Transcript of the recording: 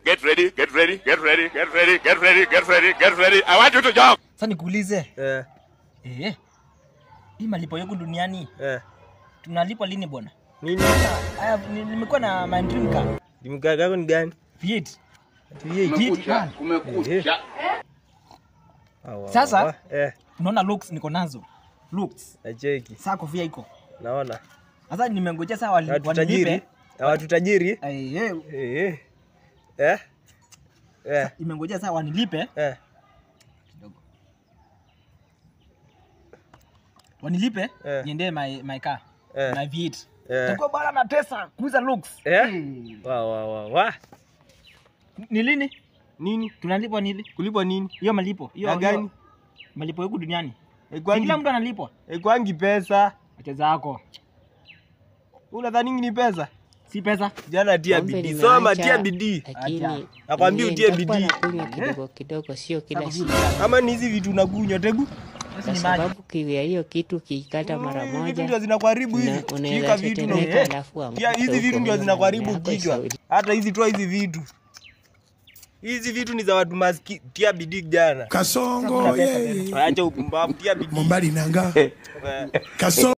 Get ready, get ready, get ready, get ready, get ready, get ready, get ready. I want you to jump. Sasa nikuulize. Hii malipo yetu duniani. Tunalipwa lini bwana? Nini? Nimekuwa na my dream car. Dream car yako ni gani? V8. V8. Kumekucha. Sasa unaona looks niko nazo. Looks. Acheki. Sasa kofia iko. Naona. Sasa nimengojea sasa wanilipe. Watu tajiri. Nimengojea sasa wanilipe. Kidogo. Wanilipe niende my car. My V8. Takuwa bana na Tesla kuuza looks. Wa. Ni lini? Nini? Tunalipwa nini? Kulipwa nini? Hiyo malipo. Hiyo gani? Malipo yetu duniani. Kila mtu analipwa. Kwangi pesa. Acheza yako. Unadhani ni pesa? Si pesa. Jana tia bidii. Soma tia bidii. Lakini nakwambia utie bidii. Kidogo kidogo sio kila siku. Kama ni hizi vitu unakunywa tegu. Kwa sababu kiwia hiyo kitu kikata mara moja. Hizi ndio zinakuharibu hizi. Shika vitu na pia hizi vitu ndio zinakuharibu kichwa. Hata hizi toa hizi vitu. Hizi vitu ni za watu maskini. Tia bidii jana. Kasongo yeye. Acha upumbavu tia bidii. Mombali nanga. Kasongo